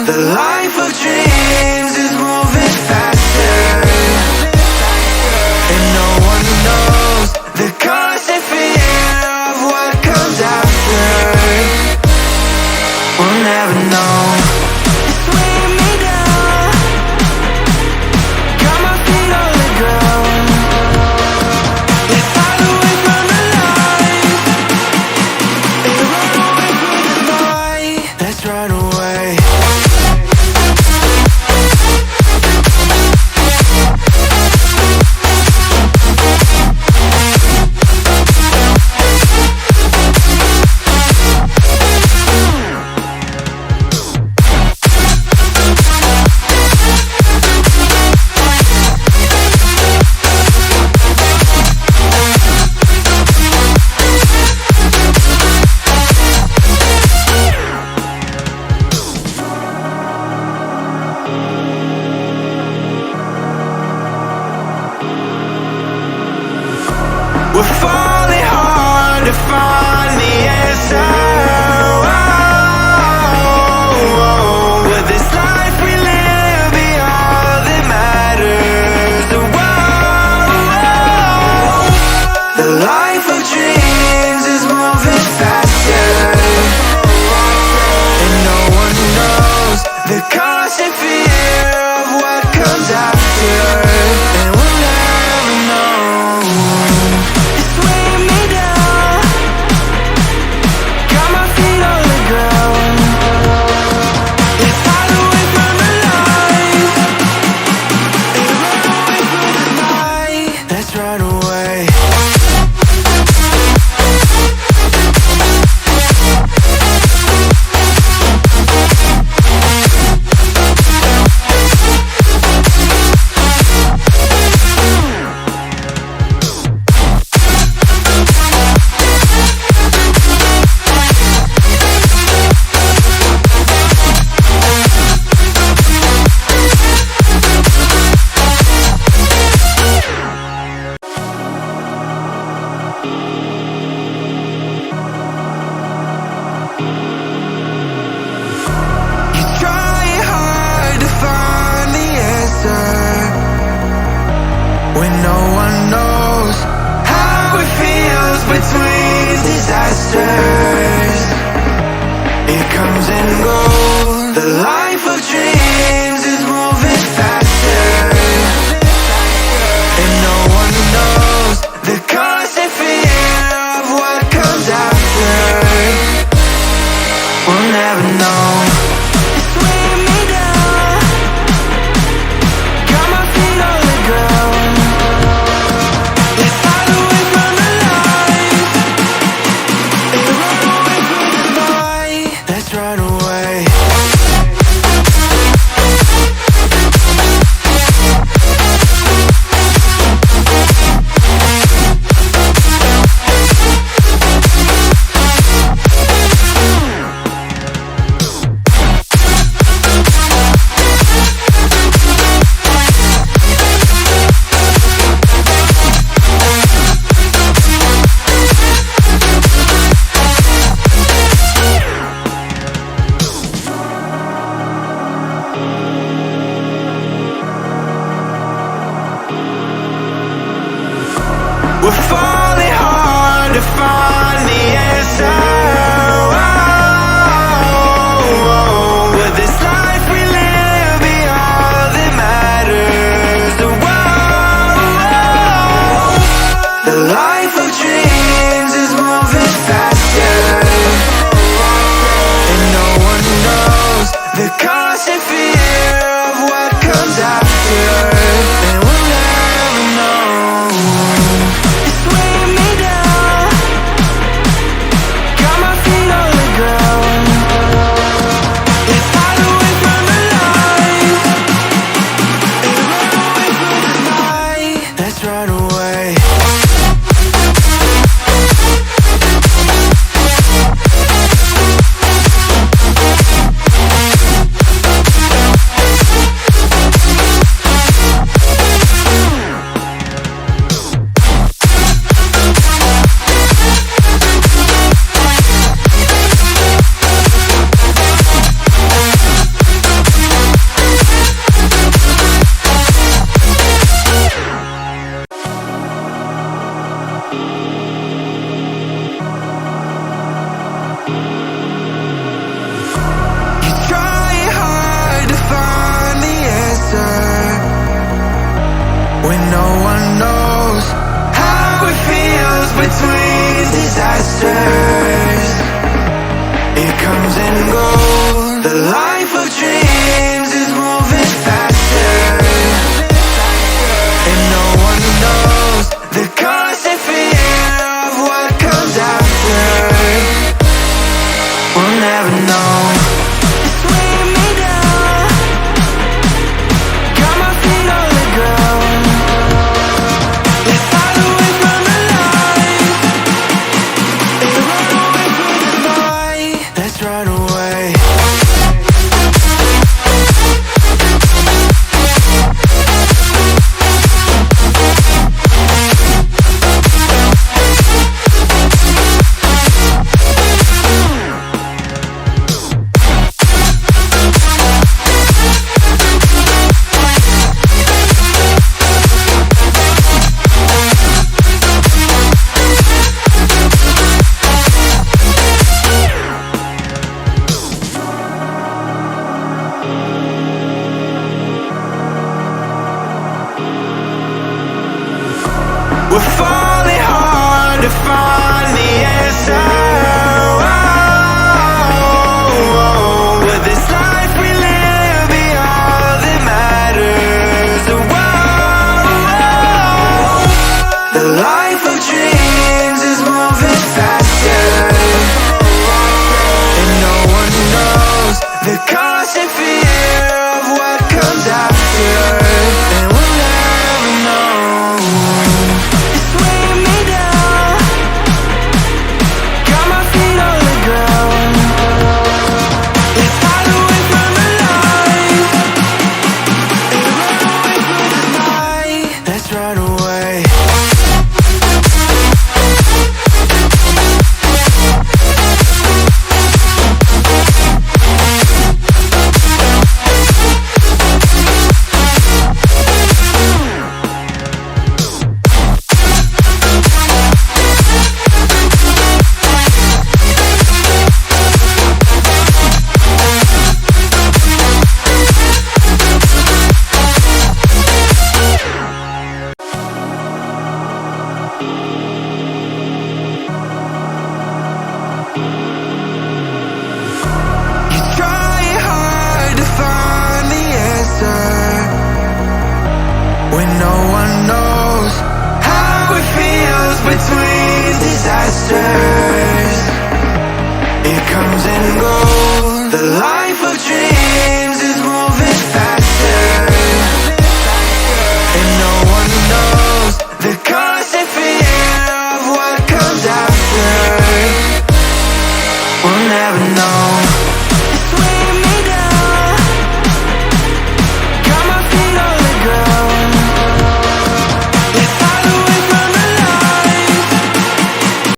The life of dreams is moving faster, and no one knows the constant fear of what comes after. We'll never know. It's weighing me down, got my feet on the ground. Let's hide away from the light and run away from the night. Let's run away. We're falling hard to find the answer. Will this life we live be all that matters? The life of dreams is moving faster, and no one knows the constant fear of what comes after. And we'll never know. It's weighing me down, got my feet on the ground. Let's hide away from the light and run away from the night. Let's run away. When no one knows how it feels between disasters, it comes and goes. The life of dreams is moving faster, and no one knows the constant fear of what comes after. We'll never know. It's weighing me down, got my feet on the ground. Let's hide away from the light and run away from the night. Let's run away. We're falling hard to find the answer. Will this life we live be all that matters? The life of dreams is moving faster, and no one knows the constant fear of what comes after. And we'll never know. It's weighing me down, The life of dreams is moving faster, and no one knows the constant fear of what comes after. We'll never know. It's weighing me down, got my feet on the ground. Let's hide away from the light and run away from the night. Let's run away. We're falling hard to find the answer. Will this life we live be all that matters? The life of dreams is moving faster, and no one knows the constant fear of what comes after. And we'll never know. It's weighing me down, got my feet on the ground. Let's hide away from the light and run away from the night. Let's run away. You're trying hard to find the answer when no one knows how it feels between disasters. It comes and goes. The life